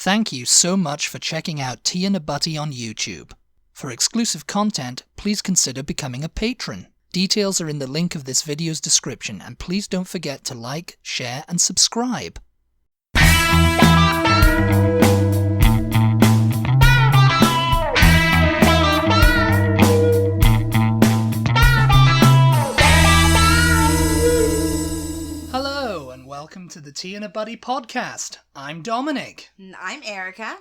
Thank you so much for checking out Tea and a Butty on YouTube. For exclusive content, please consider becoming a patron. Details are in the link of this video's description, and please don't forget to like, share, and subscribe. Hello, and welcome to the Tea and a Butty podcast. I'm Dominic. And I'm Erica.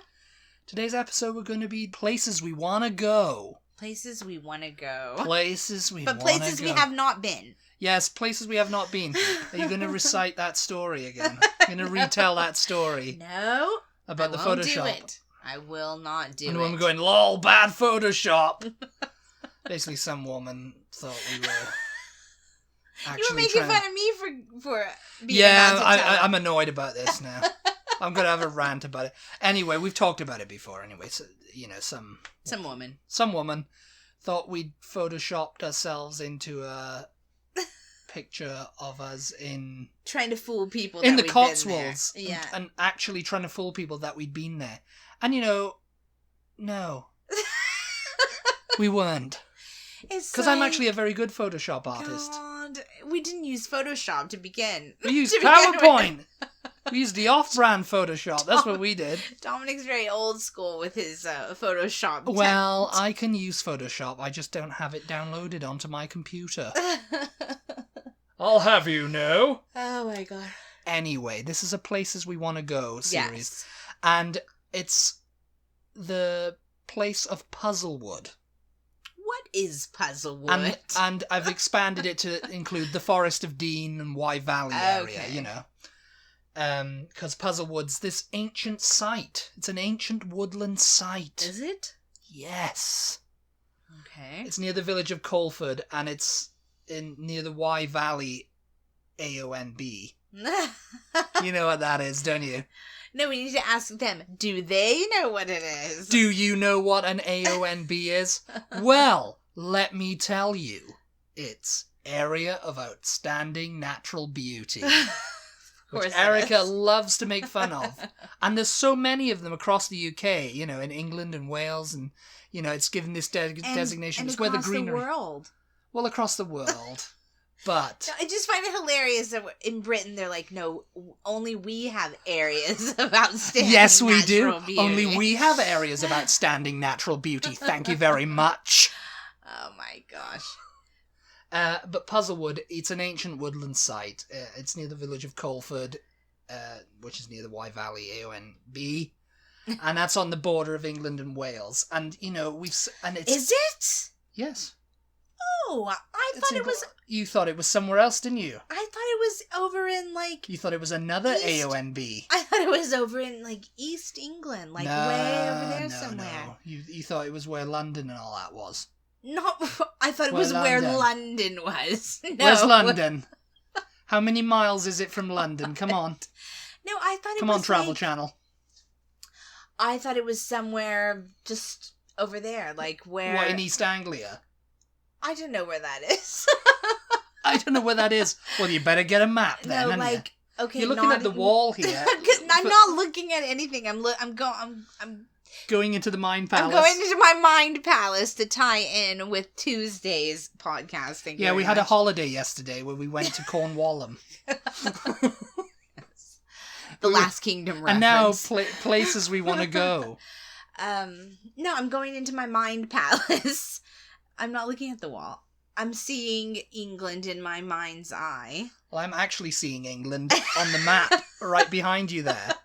Today's episode, we're going to be places we want to go. Places we want to go. Places we want to go. But places we have not been. Yes, places we have not been. Are you going to recite that story again? You're going to retell that story? No. About the I won't Photoshop? Do it. I will not do and it. when we're going, lol, bad Photoshop. Basically, some woman thought we were actually you were making fun of me for being Yeah, about to tell. I'm annoyed about this now. I'm going to have a rant about it. Anyway, we've talked about it before anyway. So, you know, some woman thought we'd photoshopped ourselves into a picture of us in... trying to fool people in that the we've Cotswolds. been there. Yeah. And actually trying to fool people that we'd been there. And, you know, no. We weren't. Because I'm actually a very good Photoshop artist. God, we didn't use Photoshop to begin. We used PowerPoint. We used the off-brand Photoshop. That's what we did. Dominic's very old school with his Photoshop. Well, I can use Photoshop. I just don't have it downloaded onto my computer. I'll have you know. Oh my god. Anyway, this is a Places We Want to Go series. Yes. And it's the place of Puzzlewood. What is Puzzlewood? And I've expanded it to include the Forest of Dean and Wye Valley area, you know. Because Puzzlewood's this ancient site. It's an ancient woodland site. Is it? Yes. Okay. It's near the village of Colford, and it's near the Wye Valley AONB. You know what that is, don't you? No, we need to ask them. Do they know what it is? Do you know what an AONB is? Well, let me tell you. It's Area of Outstanding Natural Beauty. Which Erica loves to make fun of. And there's so many of them across the UK, you know, in England and Wales, and, you know, it's given this designation. And it's where the across greenery... the world. Well, across the world. But... I just find it hilarious that in Britain they're like, no, only we have areas of outstanding yes, we natural do. beauty. Only we have areas of outstanding natural beauty. Thank you very much. Oh my gosh. But Puzzlewood, it's an ancient woodland site. It's near the village of Colford, which is near the Wye Valley AONB, and that's on the border of England and Wales. And you know it's. Is it? Yes. Oh, I thought it was. You thought it was somewhere else, didn't you? I thought it was over in like. You thought it was another AONB. I thought it was over in like East England, like way over there somewhere. No. You thought it was where London and all that was. Not. I thought it was where London was. No. Where's London? How many miles is it from London? Come on. No, I thought it was. Come on, Travel Channel. I thought it was somewhere just over there, like where. What, in East Anglia? I don't know where that is. I don't know where that is. Well, you better get a map then. No, like okay, you're looking at the wall here. I'm not looking at anything. I'm going into the Mind Palace. I'm going into my Mind Palace to tie in with Tuesday's podcast. Yeah, we had a holiday yesterday where we went to Cornwall. The Last Kingdom reference. And now places we want to go. No, I'm going into my Mind Palace. I'm not looking at the wall. I'm seeing England in my mind's eye. Well, I'm actually seeing England on the map right behind you there.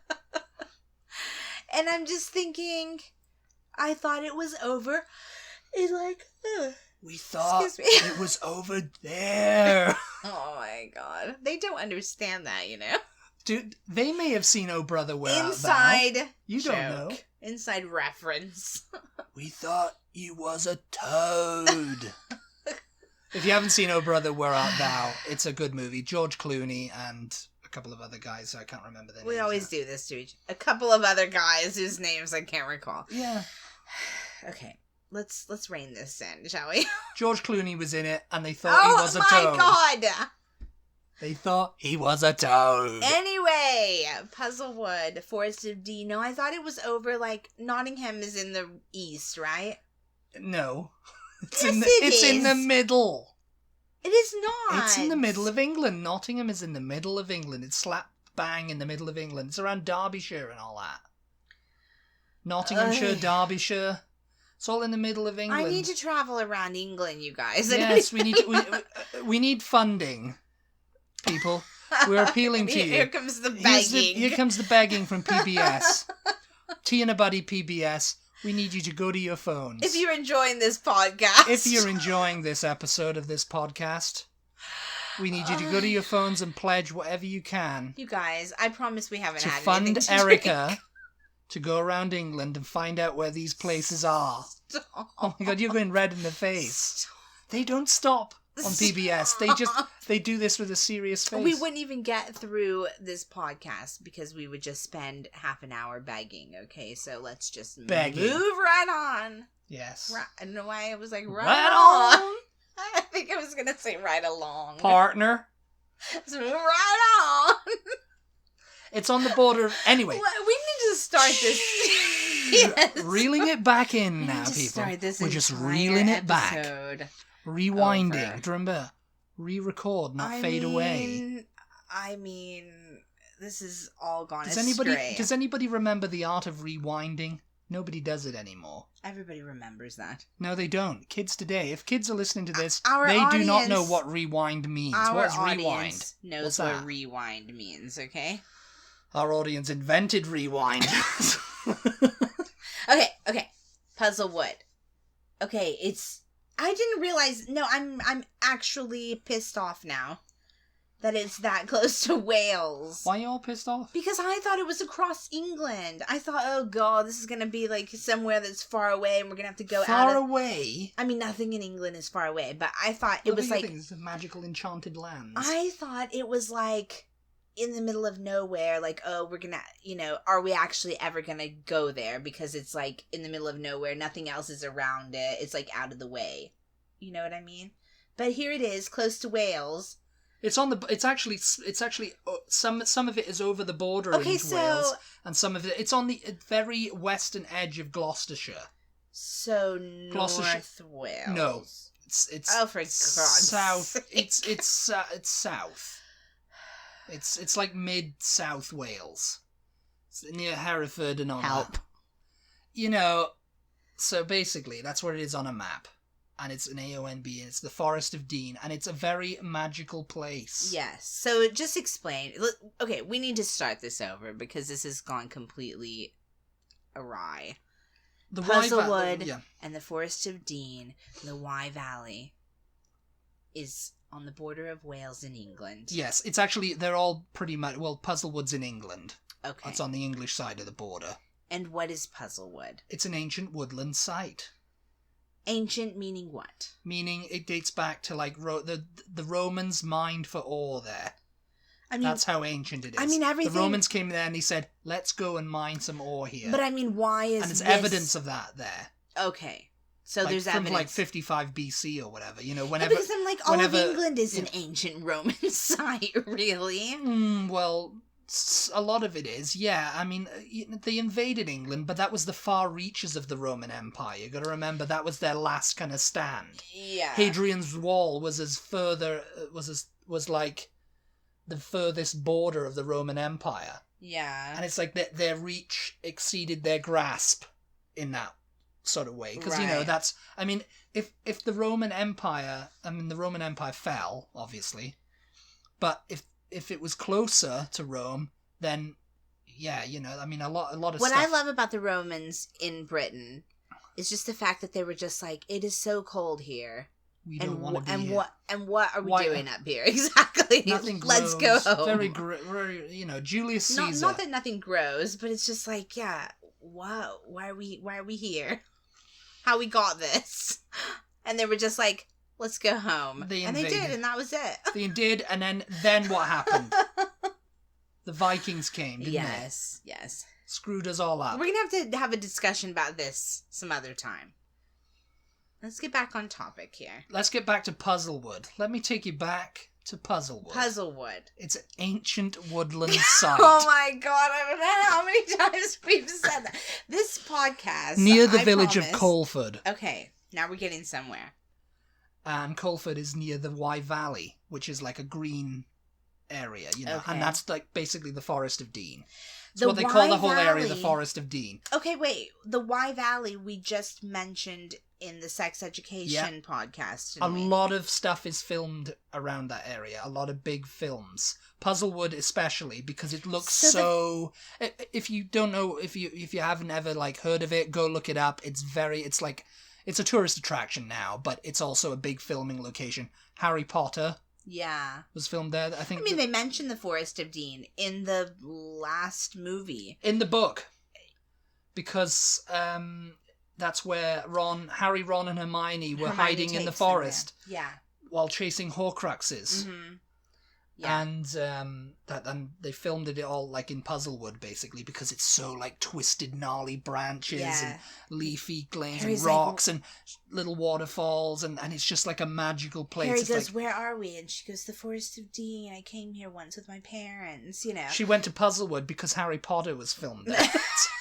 And I'm just thinking, I thought it was over. It's like, we thought it was over there. Oh my god. They don't understand that, you know? Dude, they may have seen Oh Brother, Where Art Thou? Inside You joke. don't know. Inside reference. We thought you was a toad. If you haven't seen Oh Brother, Where Art Thou, it's a good movie. George Clooney and a couple of other guys. I can't remember their names. We always do this to a couple of other guys whose names I can't recall. Yeah. Okay. Let's rein this in, shall we? George Clooney was in it, and they thought he was a toad. Oh my god! They thought he was a toad. Anyway, Puzzlewood, Forest of Dean. No, I thought it was over, like, Nottingham is in the east, right? No. It's Yes, in the middle. It is not. It's in the middle of England. Nottingham is in the middle of England. It's slap bang in the middle of England. It's around Derbyshire and all that. Nottinghamshire, Derbyshire. It's all in the middle of England. I need to travel around England, you guys. Yes, we need funding, people. We're appealing to you. Here comes the begging. Here comes the begging from PBS. Tea and a Buddy PBS. We need you to go to your phones. If you're enjoying this podcast. If you're enjoying this episode of this podcast, we need you to go to your phones and pledge whatever you can. You guys, I promise we haven't to had fund anything to Erica drink. to go around England and find out where these places are. Stop. Oh my god, you're going red in the face. Stop. They don't stop on PBS. They do this with a serious face. We wouldn't even get through this podcast because we would just spend half an hour begging, okay? So let's just move right on. Yes. I don't know why I was like, right on. I think I was going to say right along. Partner. So right on. It's on the border of... Anyway. We need to start this... Yes. Reeling it back in now, people. We're just reeling it back. Rewinding. Do you remember? Re-record, not fade away. I mean, this is all gone astray. Does anybody remember the art of rewinding? Nobody does it anymore. Everybody remembers that. No, they don't. Kids today, if kids are listening to this, they do not know what rewind means. What's rewind? Knows what rewind means, okay? Our audience invented rewind. Okay. Puzzlewood. Okay, I didn't realize. No, I'm actually pissed off now that it's that close to Wales. Why are you all pissed off? Because I thought it was across England. I thought, oh god, this is gonna be like somewhere that's far away, and we're gonna have to go far away. I mean, nothing in England is far away, but I thought it was like it's a magical, enchanted land. I thought it was like in the middle of nowhere, like, oh, we're gonna, are we actually ever gonna go there? Because it's like in the middle of nowhere, nothing else is around it. It's like out of the way. You know what I mean? But here it is, close to Wales. It's actually some of it is over the border into Wales, and some of it's on the very western edge of Gloucestershire. So North Wales. No, it's oh, for God's south. It's south. It's like mid-South Wales. It's near Hereford and all that. So basically, that's what it is on a map. And it's an AONB, and it's the Forest of Dean, and it's a very magical place. Yes. So just explain. Okay, we need to start this over, because this has gone completely awry. The Puzzlewood and the Forest of Dean, the Wye Valley, is on the border of Wales and England. Yes, it's actually, they're all pretty much, Puzzlewood's in England. Okay. It's on the English side of the border. And what is Puzzlewood? It's an ancient woodland site. Ancient meaning what? Meaning it dates back to like the Romans mined for ore there. I mean, that's how ancient it is. I mean, everything. The Romans came there and he said, "Let's go and mine some ore here." But I mean, why is and there's evidence of that there? Okay, so there's evidence from like 55 BC or whatever. Whenever because I'm like, all of England is an ancient Roman site, really. Well. A lot of it is, yeah. I mean, they invaded England, but that was the far reaches of the Roman Empire. You got to remember that was their last kind of stand. Yeah. Hadrian's Wall was like the furthest border of the Roman Empire. Yeah. And it's like their reach exceeded their grasp in that sort of way, because that's. I mean, if the Roman Empire, the Roman Empire fell, obviously, but if it was closer to Rome, then, yeah, a lot of what stuff. What I love about the Romans in Britain is just the fact that they were just like, it is so cold here. We don't want to be here. What are we doing up here? Exactly. Nothing grows. Let's go home. Very, Julius Caesar. Not that nothing grows, but it's just like, yeah, wow, why are we here? How we got this? And they were just like, let's go home. And they did, and that was it. They did, and then what happened? The Vikings came, didn't they? Yes. Screwed us all up. We're going to have a discussion about this some other time. Let's get back on topic here. Let's get back to Puzzlewood. Let me take you back to Puzzlewood. Puzzlewood. It's an ancient woodland site. Oh my god, I don't know how many times we've said that. This podcast... Near the village of Colford. Okay, now we're getting somewhere. And Colford is near the Wye Valley, which is like a green area, you know, okay. and that's like basically the Forest of Dean. It's what they call the whole area the Forest of Dean. Okay, wait. The Wye Valley we just mentioned in the sex education podcast. A lot of stuff is filmed around that area. A lot of big films. Puzzlewood especially, because it looks so... If you don't know, if you haven't ever like heard of it, go look it up. It's a tourist attraction now, but it's also a big filming location. Harry Potter... Yeah. Was filmed there. I think. I mean, they mentioned the Forest of Dean in the last movie. In the book. Because that's where Harry, Ron, and Hermione were hiding in the forest. Yeah. While chasing Horcruxes. Mm-hmm. Yeah. And they filmed it all like in Puzzlewood basically because it's so like twisted, gnarly branches and leafy glades and rocks and little waterfalls and it's just like a magical place. Harry it's goes, like, "Where are we?" And she goes, "The Forest of Dean. I came here once with my parents." You know. She went to Puzzlewood because Harry Potter was filmed there.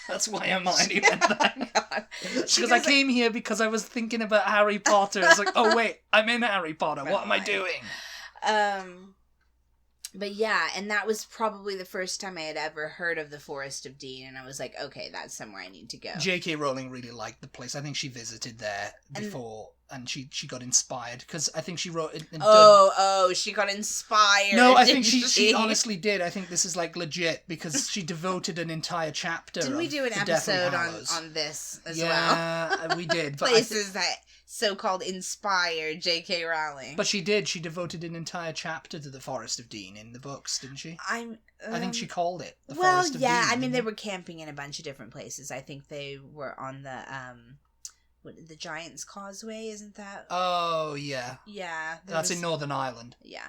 That's why Hermione went there. She goes, "I came here because I was thinking about Harry Potter." It's like, oh wait, I'm in Harry Potter. What am I doing? But yeah, and that was probably the first time I had ever heard of the Forest of Dean, and I was like, okay, that's somewhere I need to go. J.K. Rowling really liked the place. I think she visited there before, and she got inspired, because I think she wrote... she got inspired. No, I think she honestly did. I think this is, like, legit, because she devoted an entire chapter Didn't we do an episode on this as well? Yeah, we did. But Places that so-called inspired J.K. Rowling. But she did. She devoted an entire chapter to the Forest of Dean in the books, didn't she? I think she called it the Forest of Dean. I mean, they were camping in a bunch of different places. I think they were on the Giant's Causeway, isn't that? Oh, yeah. Yeah. That's in Northern Ireland. Yeah.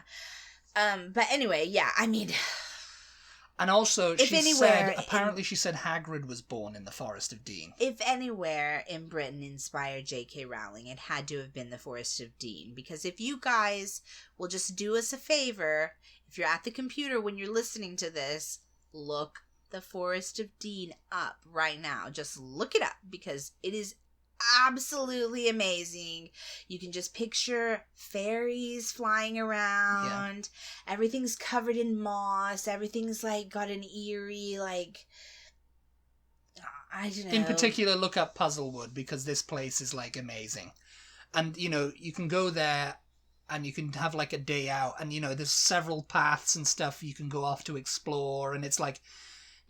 But anyway, yeah, I mean... And also, apparently she said Hagrid was born in the Forest of Dean. If anywhere in Britain inspired J.K. Rowling, it had to have been the Forest of Dean. Because if you guys will just do us a favor, if you're at the computer when you're listening to this, look the Forest of Dean up right now. Just look it up, because it is absolutely amazing. You can just picture fairies flying around. Yeah. Everything's covered in moss. Everything's like got an eerie, like, I don't know. In particular, look up Puzzlewood, because this place is like amazing. And you know, you can go there and you can have like a day out, and you know, there's several paths and stuff you can go off to explore, and it's like,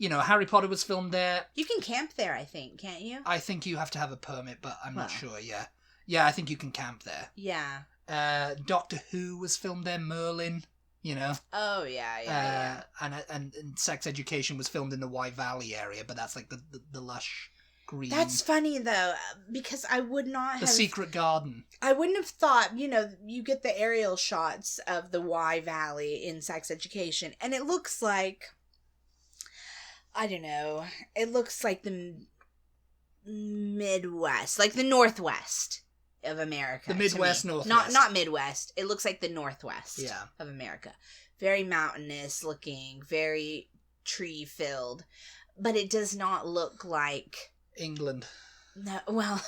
you know, Harry Potter was filmed there. You can camp there, I think, can't you? I think you have to have a permit, but I'm not sure, yeah. Yeah, I think you can camp there. Yeah. Doctor Who was filmed there, Merlin, you know. Oh, yeah. And Sex Education was filmed in the Wye Valley area, but that's like the lush green. That's funny, though, because I would not have... The Secret Garden. I wouldn't have thought, you know, you get the aerial shots of the Wye Valley in Sex Education, and it looks like... I don't know. It looks like the Midwest, like the Northwest of America. The Midwest, Northwest. Not Midwest. It looks like the Northwest of America. Very mountainous looking, very tree filled, but it does not look like England. No, well.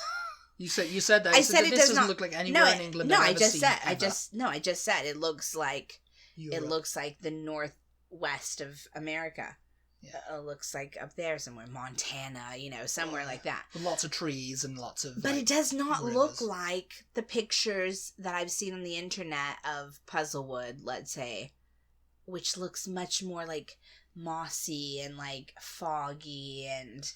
You said that. I said it doesn't look like anywhere in England. No, I just said it looks like Europe. It looks like the Northwest of America. Yeah. It looks like up there somewhere, Montana, you know, somewhere like that. With lots of trees and lots of... But it does not look like the pictures that I've seen on the internet of Puzzlewood, let's say, which looks much more like mossy and like foggy and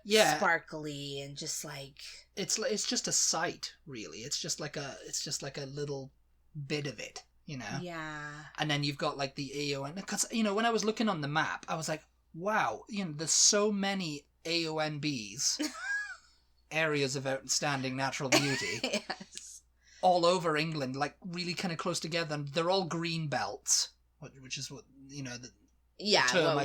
sparkly and just like... It's just a site, really. It's just like a little bit of it, you know? Yeah. And then you've got like the AON... Because, you know, when I was looking on the map, I was like, wow, you know, there's so many AONBs, areas of outstanding natural beauty, yes, all over England, like really kind of close together, and they're all green belts, which is what, you know,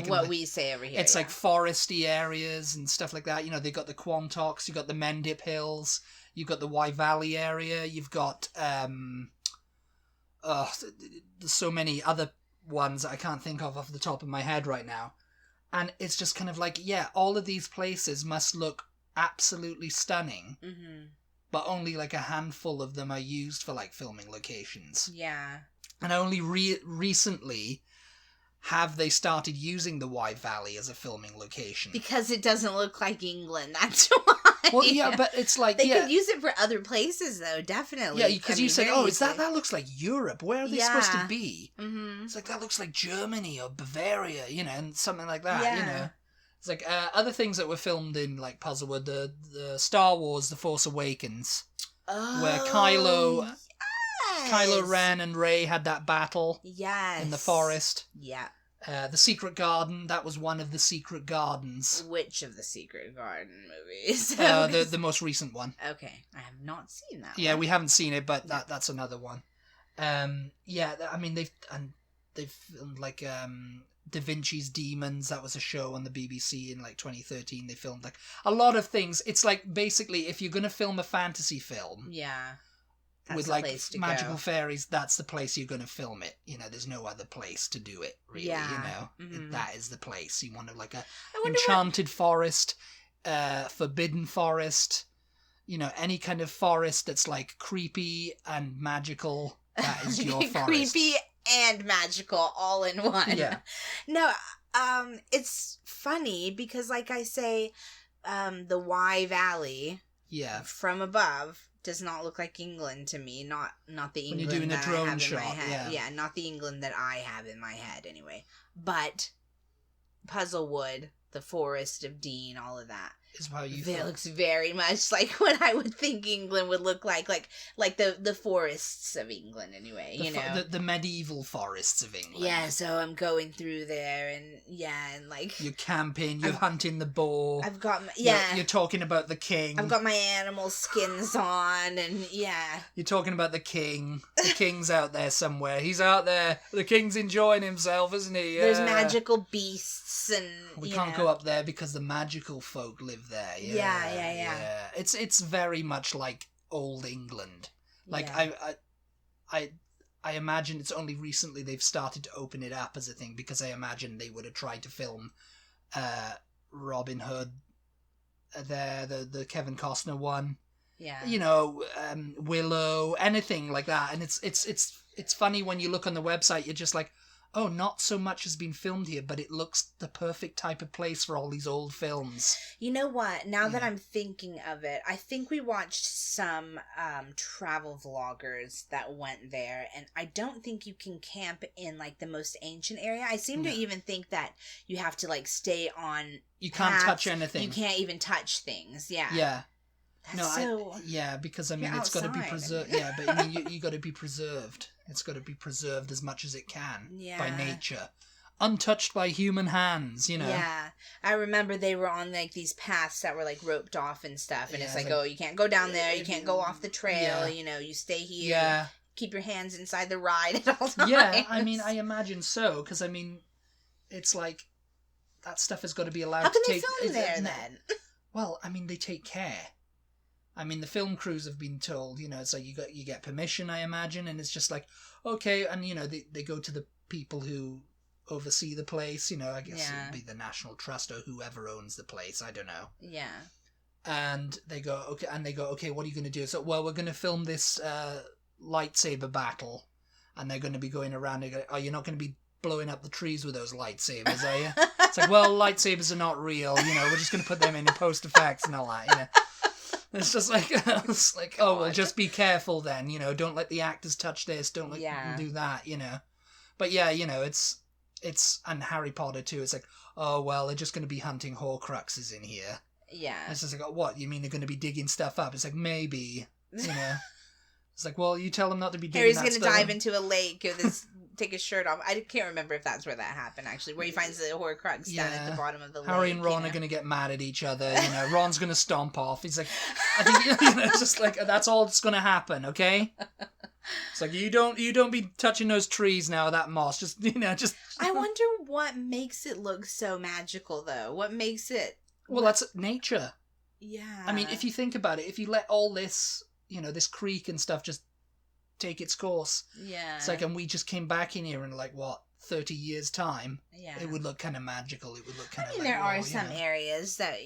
what we say over here. It's like foresty areas and stuff like that. You know, they got the Quantocks, you got the Mendip Hills, you've got the Wye Valley area, you've got there's so many other ones I can't think of off the top of my head right now. And it's just kind of like, yeah, all of these places must look absolutely stunning. Mm-hmm. But only like a handful of them are used for like filming locations. Yeah. And only recently have they started using the Wye Valley as a filming location. Because it doesn't look like England, that's why. Well, yeah, but it's like, they could use it for other places, though, definitely. Yeah, because you said, that looks like Europe. Where are they supposed to be? Mm-hmm. It's like, that looks like Germany or Bavaria, and something like that, It's like other things that were filmed in like Puzzlewood, the Star Wars, The Force Awakens, where Kylo Ren and Rey had that battle in the forest. Yeah. The Secret Garden, that was one of the Secret Gardens. Which of the Secret Garden movies? The most recent one. Okay, I have not seen that. Yeah, we haven't seen it, but that's another one. Yeah, I mean they've filmed like Da Vinci's Demons. That was a show on the BBC in like 2013. They filmed like a lot of things. It's like basically if you're gonna film a fantasy film, with like magical fairies, that's the place you're gonna film it. There's no other place to do it really. Mm-hmm. That is the place. You want to like a enchanted forest, forbidden forest. Any kind of forest that's like creepy and magical. That is your forest. Creepy and magical all in one. Yeah. No, it's funny because like I say, the Wye Valley from above does not look like England to me. Not the England when you're doing that a drone I have shot, in my head. yeah, not the England that I have in my head anyway. But Puzzlewood, the Forest of Dean, all of that. Is how you it looks very much like what I would think England would look like the forests of England anyway, the medieval forests of England. Yeah, so I'm going through there and like you're camping, you're hunting the boar. I've got you're talking about the king. I've got my animal skins on and you're talking about the king. The king's out there somewhere. He's out there. The king's enjoying himself, isn't he? Yeah. There's magical beasts and we can't go up there because the magical folk live there. Yeah. It's very much like old England. Like I imagine it's only recently they've started to open it up as a thing because I imagine they would have tried to film Robin Hood there, the Kevin Costner one. Yeah. Willow, anything like that. And it's funny when you look on the website, you're just like, oh, not so much has been filmed here, but it looks the perfect type of place for all these old films. You know what? Now that I'm thinking of it, I think we watched some travel vloggers that went there, and I don't think you can camp in, like, the most ancient area. I seem to even think that you have to, like, stay on You can't touch anything. You can't even touch things, Yeah. Because, I mean, it's got to be preserved. Yeah, but, I mean, you got to be preserved. It's got to be preserved as much as it can by nature. Untouched by human hands, Yeah. I remember they were on, like, these paths that were, like, roped off and stuff. And it's like, oh, you can't go down there. You can't go off the trail. You stay here. Yeah. Keep your hands inside the ride at all times. Yeah, I mean, I imagine so. Because, I mean, it's like, that stuff has got to be allowed to take... How can they film there, then? Well, I mean, they take care. I mean, the film crews have been told, it's like you get permission, I imagine, and it's just like, okay, and, they go to the people who oversee the place, I guess it would be the National Trust or whoever owns the place, I don't know. Yeah. And they go, okay, what are you going to do? So, well, we're going to film this lightsaber battle, and they're going to be going around, and oh, you're not going to be blowing up the trees with those lightsabers, are you? It's like, well, lightsabers are not real, we're just going to put them in post effects and all that, It's just like, oh, well, just be careful then, don't let the actors touch this, don't let them do that, But yeah, it's, and Harry Potter too, it's like, oh, well, they're just going to be hunting Horcruxes in here. Yeah. It's just like, oh, what, you mean they're going to be digging stuff up? It's like, maybe, It's like, well, you tell them not to be digging Harry's going to dive into a lake with his... take his shirt off. I can't remember if that's where that happened, actually, where he finds the Horcrux down at the bottom of the lake. Harry and Ron are going to get mad at each other, Ron's going to stomp off. He's like, I think, it's just like, that's all that's going to happen, okay? It's like, you don't be touching those trees now, that moss, just... I wonder what makes it look so magical, though. What makes it... Well, that's nature. Yeah. I mean, if you think about it, if you let all this, this creek and stuff just take its course. Yeah. It's like, and we just came back in here in like, what, 30 years' time? Yeah. It would look kind of magical. It would look kind of like, there are some areas that,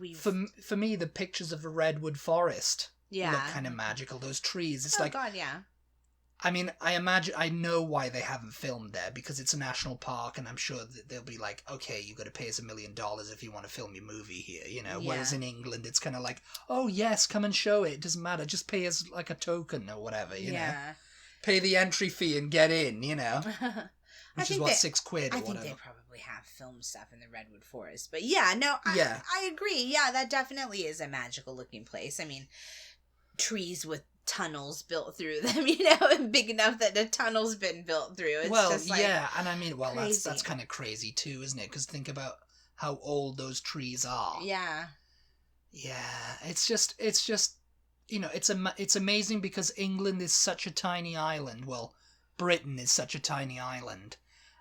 we've... For me, the pictures of the redwood forest look kind of magical. Those trees. It's God, yeah. I mean, I know why they haven't filmed there, because it's a national park, and I'm sure that they'll be like, okay, you've got to pay us $1 million if you want to film your movie here, Yeah. Whereas in England, it's kind of like, oh, yes, come and show it. It doesn't matter. Just pay us like a token or whatever, you know? Pay the entry fee and get in, Which is what, £6 or whatever. I think they probably have filmed stuff in the redwood forest. But yeah, no, I agree. Yeah, that definitely is a magical looking place. I mean, trees with tunnels built through them, big enough that the tunnel's been built through. It's just like, yeah, and I mean, well, crazy. that's kind of crazy too, isn't it? Because think about how old those trees are. Yeah. Yeah, it's just, it's amazing because England is such a tiny island. Well, Britain is such a tiny island,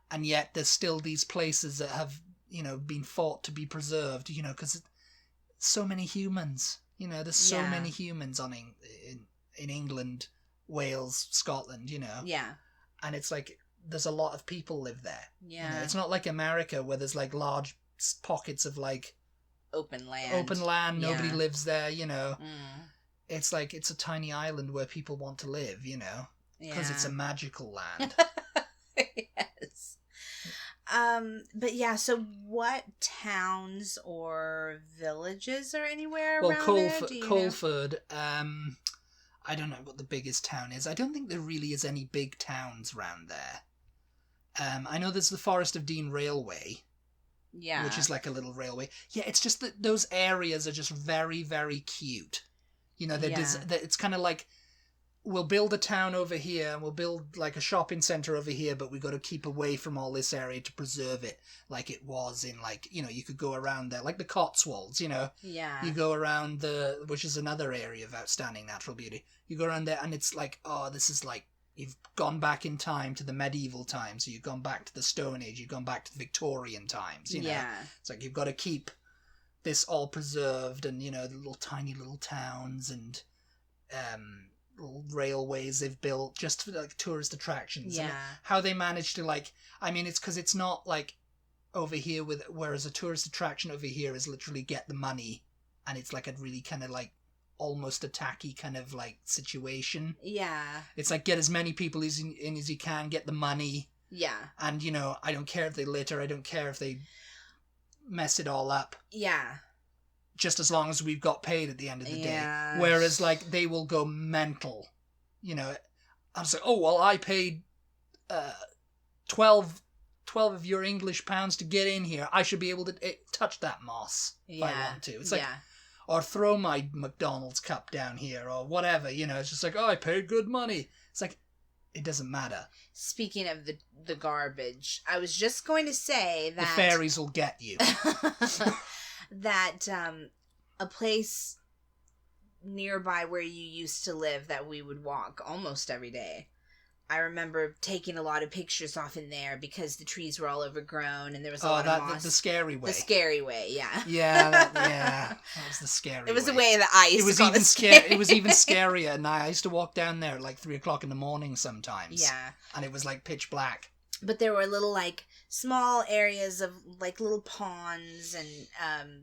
and yet there's still these places that have, been fought to be preserved. Because so many humans. There's so many humans in England, Wales, Scotland, Yeah. And it's like, there's a lot of people live there. Yeah. It's not like America where there's like large pockets of like... Open land. Nobody lives there, It's like, it's a tiny island where people want to live, Because it's a magical land. Yes. But yeah, so what towns or villages are anywhere around there? Colford, I don't know what the biggest town is. I don't think there really is any big towns around there. I know there's the Forest of Dean Railway. Yeah. Which is like a little railway. Yeah, it's just that those areas are just very, very cute. It's kind of like, we'll build a town over here, and we'll build like a shopping centre over here, but we've got to keep away from all this area to preserve it like it was in like, you could go around there, like the Cotswolds, Yeah. You go around which is another area of outstanding natural beauty. You go around there and it's like, oh, this is like, you've gone back in time to the medieval times, or you've gone back to the Stone Age, you've gone back to the Victorian times, Yeah. It's like, you've got to keep this all preserved, and, the little tiny little towns and, little railways they've built just for like tourist attractions. Yeah. And how they manage to like, I mean, it's because it's not like over here whereas a tourist attraction over here is literally get the money, and it's like a really kind of like almost a tacky kind of like situation. Yeah. It's like, get as many people in as you can, get the money. Yeah. And I don't care if they litter, I don't care if they mess it all up. Yeah. Just as long as we've got paid at the end of the day. Whereas, like, they will go mental. I was like, oh, well, I paid 12 of your English pounds to get in here. I should be able to touch that moss if I want to. It's like, or throw my McDonald's cup down here, or whatever, It's just like, oh, I paid good money. It's like, it doesn't matter. Speaking of the garbage, I was just going to say that... The fairies will get you. That a place nearby where you used to live that we would walk almost every day. I remember taking a lot of pictures off in there because the trees were all overgrown and there was a lot of moss. The scary way. The scary way, yeah. Yeah, that was the scary way. It was the way that I used to call It was even scarier, and I used to walk down there at like 3 o'clock in the morning sometimes. Yeah. And it was like pitch black. But there were little, like, small areas of, like, little ponds and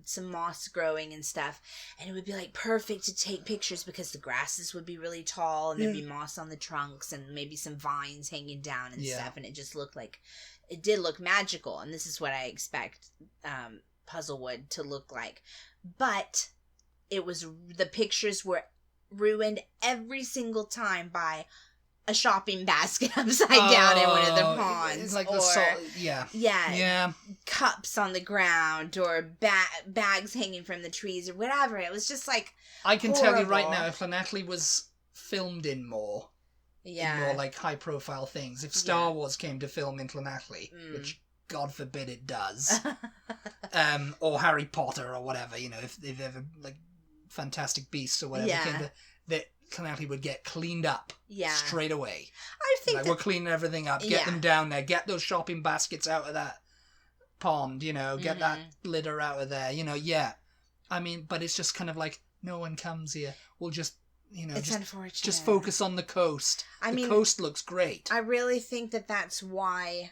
some moss growing and stuff. And it would be, like, perfect to take pictures because the grasses would be really tall and there'd be moss on the trunks and maybe some vines hanging down and stuff. And it just looked like, it did look magical. And this is what I expect Puzzlewood to look like. But the pictures were ruined every single time by a shopping basket upside down in one of the ponds. It's like yeah, cups on the ground, or bags hanging from the trees, or whatever. It was just like, I can tell you right now, if Llanelli was filmed in more like high profile things, if Star Wars came to film in Llanelli, which God forbid it does, or Harry Potter or whatever, if they've ever, like, Fantastic Beasts or whatever came to, that Llanelli would get cleaned up straight away. I think we're cleaning everything up. Get them down there. Get those shopping baskets out of that pond, Get that litter out of there, I mean, but it's just kind of like, no one comes here. We'll just it's unfortunate. Just focus on the coast. The coast looks great. I really think that's why,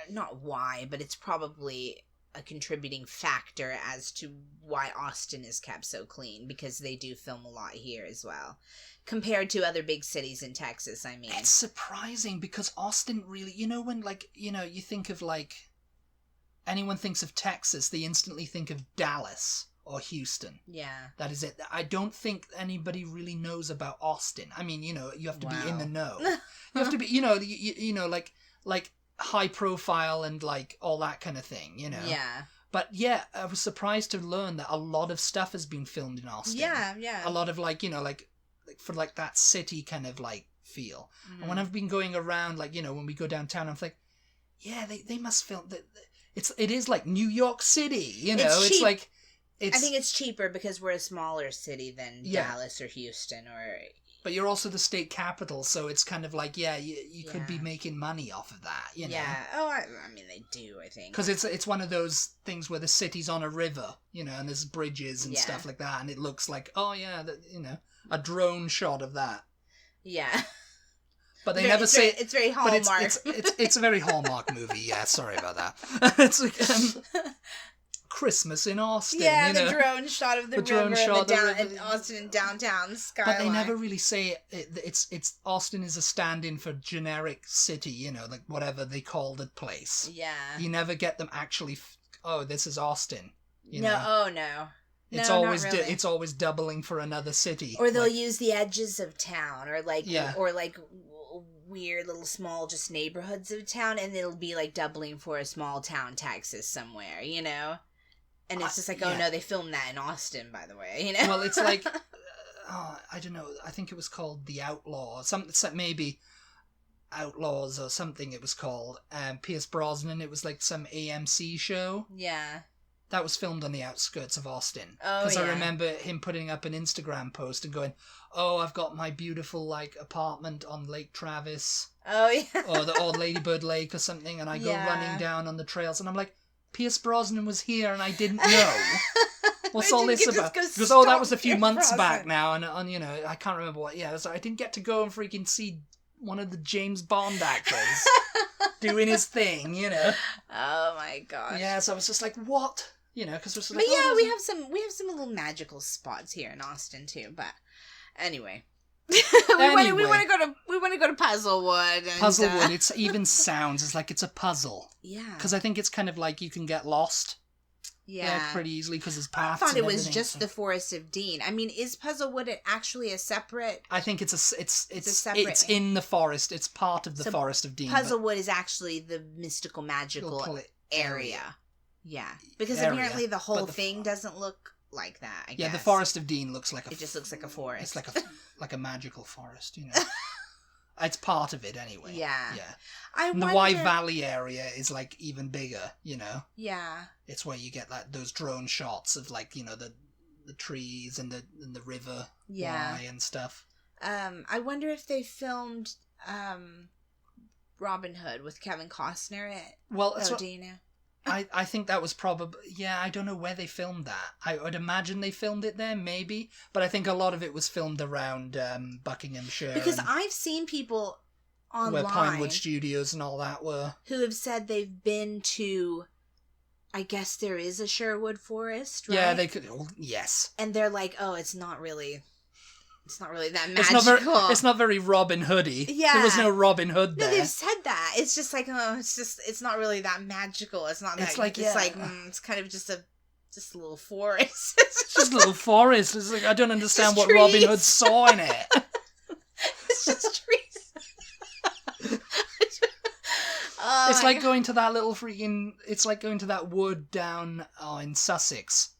not why, but it's probably a contributing factor as to why Austin is kept so clean, because they do film a lot here as well, compared to other big cities in Texas. I mean, it's surprising because Austin really, when you think of anyone thinks of Texas, they instantly think of Dallas or Houston. Yeah. That is it. I don't think anybody really knows about Austin. I mean, you have to be in the know. You have to be, like high profile and all that kind of thing, Yeah. But yeah, I was surprised to learn that a lot of stuff has been filmed in Austin. Yeah. A lot of for that city kind of feel. Mm. And when I've been going around, when we go downtown, I'm like, yeah, they must film that. It is like New York City, it's like. I think it's cheaper because we're a smaller city than Dallas or Houston or... But you're also the state capital, so it's kind of you could be making money off of that, Yeah. Oh, I mean, they do, I think. Because it's one of those things where the city's on a river, and there's bridges and stuff like that, and it looks like, a drone shot of that. Yeah. But they never say... It's very Hallmark. But it's a very Hallmark movie, yeah, sorry about that. It's like... Christmas in Austin. Yeah, the drone shot of the river in Austin and downtown skyline. But they never really say it's Austin is a stand-in for generic city, whatever they call the place. Yeah. You never get them actually. This is Austin. No. It's no, always not really. It's always doubling for another city. Or they'll use the edges of town, or weird little small just neighborhoods of town, and it'll be doubling for a small town Texas somewhere, And it's just no, they filmed that in Austin, by the way, Well, it's I don't know, I think it was called The Outlaw, maybe Outlaws or something it was called, Pierce Brosnan, it was some AMC show. Yeah. That was filmed on the outskirts of Austin. Oh, because I remember him putting up an Instagram post and going, I've got my beautiful, apartment on Lake Travis. Oh, yeah. or Ladybird Lake or something, and I go running down on the trails, and I'm like, Pierce Brosnan was here and I didn't know. What's all this about? Because that was a few months back now, and I can't remember what. Yeah, I didn't get to go and freaking see one of the James Bond actors doing his thing, Oh my gosh. Yeah, so I was just like, what? Because we're sort of. But yeah, we have some little magical spots here in Austin too. But anyway. we want to go to Puzzlewood. And, Puzzlewood. It even sounds as like it's a puzzle. Yeah. Because I think it's kind of you can get lost. Yeah. Pretty easily because there's paths. I thought it was just the Forest of Dean. I mean, is Puzzlewood actually a separate? I think it's in the forest. It's part of the Forest of Dean. Puzzlewood is actually the mystical, magical area. Yeah, because apparently the whole thing doesn't look like that. I guess. Yeah, the Forest of Dean looks like it just looks like a forest. It's like a magical forest, It's part of it anyway. Yeah. Yeah. And the Wye Valley area is even bigger, Yeah. It's where you get those drone shots of the trees and the river Wye and stuff. I wonder if they filmed Robin Hood with Kevin Costner at do you know? I think that was probably... Yeah, I don't know where they filmed that. I would imagine they filmed it there, maybe. But I think a lot of it was filmed around Buckinghamshire. Because I've seen people online... Where Pinewood Studios and all that were. Who have said they've been to... I guess there is a Sherwood Forest, right? Yeah, they could... Well, yes. And they're like, it's not really that magical. It's not very Robin Hoody. Yeah. There was no Robin Hood there. No, they've said that. It's just it's not really that magical. It's not that... It's kind of just a little forest. It's just a little forest. It's I don't understand what trees. Robin Hood saw in it. It's just trees. It's like going to that little freaking... It's like going to that wood down in Sussex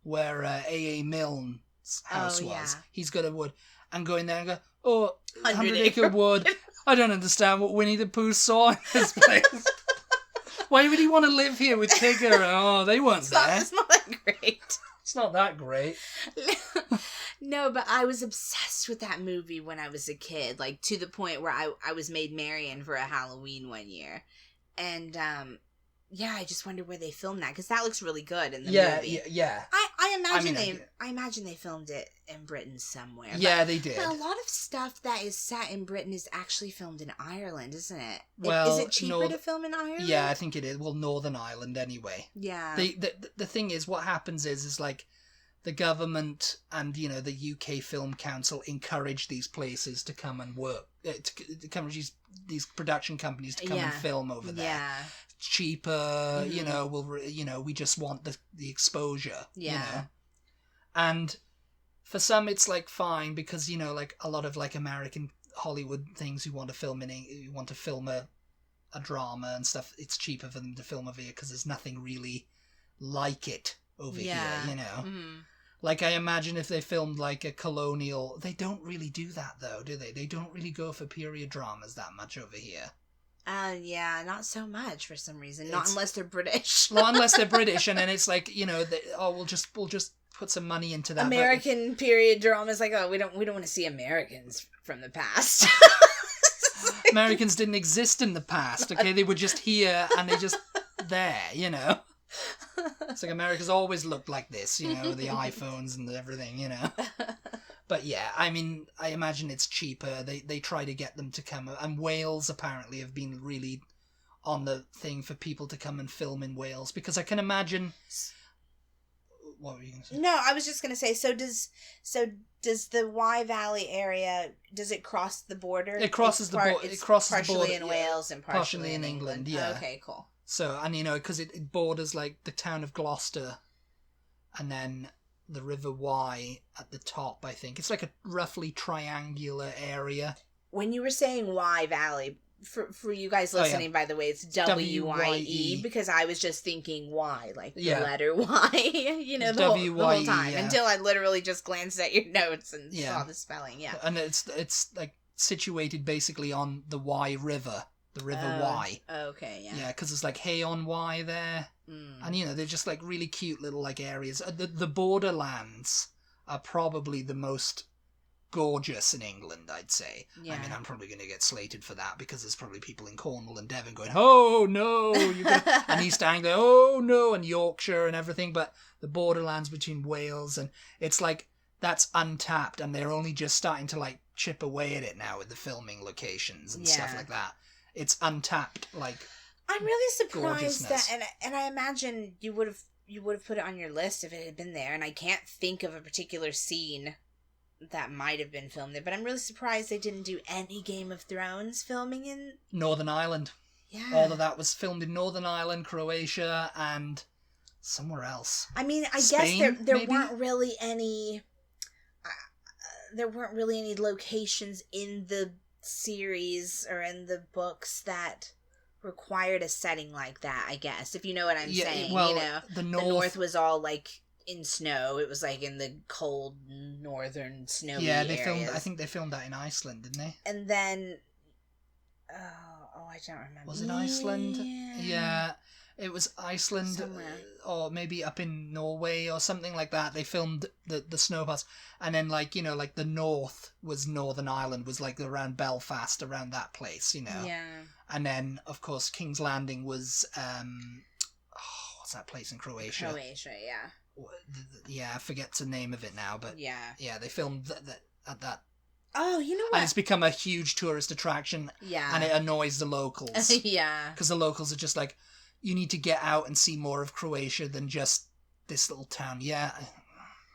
where A.A. Milne's house was. Yeah. He's got a wood. And going there and go, 100-acre wood. I don't understand what Winnie the Pooh saw in this place. Why would he want to live here with Tigger? They weren't there. It's not that great. It's not that great. No, but I was obsessed with that movie when I was a kid, to the point where I was made Marion for a Halloween one year. And I just wonder where they filmed that, because that looks really good in the movie. Yeah. I imagine they filmed it in Britain somewhere. Yeah, they did. But a lot of stuff that is set in Britain is actually filmed in Ireland, isn't it? Well, is it cheaper to film in Ireland? Yeah, I think it is. Well, Northern Ireland anyway. Yeah. The thing is, what happens is like the government and, you know, the UK Film Council encourage these places to come and work, to encourage these production companies to come and film over there. Yeah. Cheaper, you know, we just want the exposure, you know. And for some it's like fine, because, you know, like a lot of like American Hollywood things who want to film a drama and stuff, it's cheaper for them to film over here because there's nothing really like it over here, you know. Like, I imagine if they filmed like a colonial, they don't really do that though, do they? They don't really go for period dramas that much over here. Yeah, not so much for some reason. Not unless they're British. Well, unless they're British, and then it's like, you know, we'll just put some money into that. American period dramas, like, we don't want to see Americans from the past. Americans didn't exist in the past, okay? They were just here and they just there, you know. It's like America's always looked like this, you know, the iPhones and everything, you know. But yeah, I mean, I imagine it's cheaper. They try to get them to come, and Wales apparently have been really on the thing for people to come and film in Wales, because I can imagine. What were you going to say? No, I was just going to say. So does the Wye Valley area, does it cross the border? It crosses the border. It crosses the border. Partially in Wales and partially in England. Yeah. Okay, cool. So, and you know, because it borders like the town of Gloucester, and then the River Wye at the top, I think. It's like a roughly triangular area. When you were saying Wye Valley, for you guys listening, by the way, it's W-Y-E, because I was just thinking Y, like the letter Y, you know, the whole time, until I literally just glanced at your notes and saw the spelling, And it's like situated basically on the Wye River, the River Wye. Okay, yeah. Yeah, because it's like Hay on Wye there. And, you know, they're just like really cute little like areas. The borderlands are probably the most gorgeous in England, I'd say. Yeah. I mean, I'm probably going to get slated for that, because there's probably people in Cornwall and Devon going, oh no, and East Anglia, oh no, and Yorkshire and everything. But the borderlands between Wales, and it's like that's untapped, and they're only just starting to like chip away at it now with the filming locations and stuff like that. It's untapped, like. I'm really surprised that, and I imagine you would have put it on your list if it had been there, and I can't think of a particular scene that might have been filmed there, but I'm really surprised they didn't do any Game of Thrones filming in Northern Ireland. Yeah. All of that was filmed in Northern Ireland, Croatia, and somewhere else. I mean, I guess there weren't really any locations in the series or in the books that required a setting like that, I guess, if you know what I'm saying. Well, you know, the North was all like in snow. It was like in the cold northern snowy areas. I think they filmed that in Iceland, didn't they? And then I don't remember. Was it Iceland? Yeah. It was Iceland. Somewhere. Or maybe up in Norway or something like that. They filmed the snow parts. And then, like, you know, like the north was Northern Ireland, was like around Belfast, around that place, you know. Yeah. And then, of course, King's Landing was what's that place in Croatia? Croatia, yeah. Yeah, I forget the name of it now, but yeah, they filmed at that. Oh, you know what? And it's become a huge tourist attraction. Yeah, and it annoys the locals. Yeah, because the locals are just like, you need to get out and see more of Croatia than just this little town. Yeah,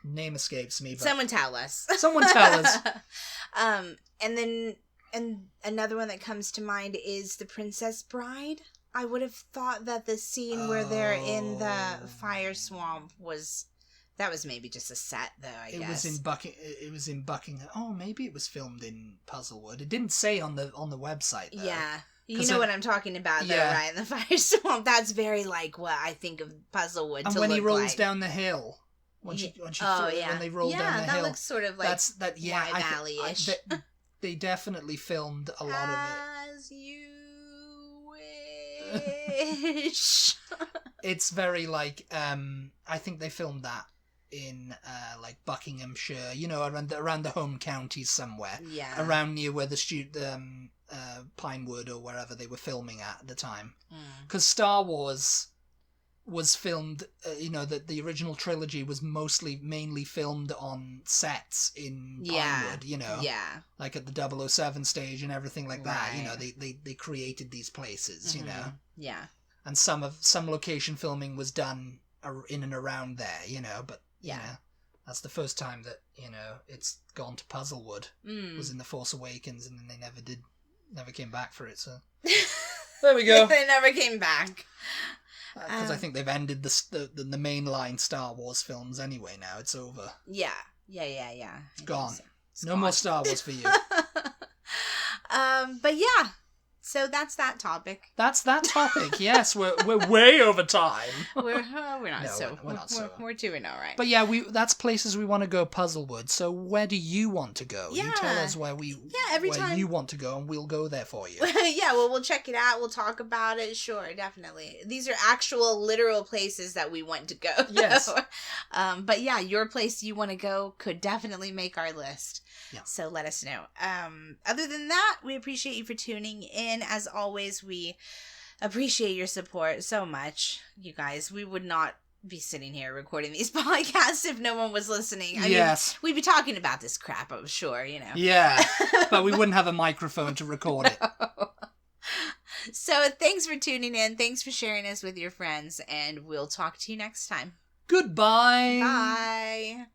name escapes me. But someone tell us. Someone tell us. And another one that comes to mind is The Princess Bride. I would have thought that the scene where they're in the fire swamp was maybe just a set, though, I guess. It was in Buckingham. Oh, maybe it was filmed in Puzzlewood. It didn't say on the website, though. Yeah. You know what I'm talking about, though, right? In the fire swamp. That's very like what I think of Puzzlewood to look like. And when he rolls down the hill. When they roll down the hill. Yeah, that looks sort of like Wye Valley-ish. They definitely filmed a lot of it. As you wish. It's very like, I think they filmed that in like Buckinghamshire, you know, around the home counties somewhere. Yeah. Around near where the Pinewood or wherever they were filming at the time. Because Star Wars was filmed, the original trilogy was mainly filmed on sets in Pinewood, Yeah. like at the 007 stage and everything like that. They created these places, Yeah. And some location filming was done in and around there, but that's the first time that, it's gone to Puzzlewood. It was in The Force Awakens, and then they never came back for it, so there we go. They never came back. Because I think they've ended the mainline Star Wars films anyway now. It's over. Yeah. It's gone. No more Star Wars for you. But yeah. So that's that topic. That's that topic. Yes, we're way over time. We're not we're not so. We're doing all right. But yeah, that's places we want to go. Puzzlewood. So where do you want to go? Yeah. You tell us where time you want to go, and we'll go there for you. Yeah, well, we'll check it out. We'll talk about it. Sure, definitely. These are actual, literal places that we want to go. Yes. But yeah, your place you want to go could definitely make our list. Yeah. So let us know. Other than that, we appreciate you for tuning in. As always, we appreciate your support so much, you guys. We would not be sitting here recording these podcasts if no one was listening. I mean, we'd be talking about this crap, I'm sure, Yeah, but we wouldn't have a microphone to record it. So thanks for tuning in. Thanks for sharing us with your friends, and we'll talk to you next time. Goodbye. Bye.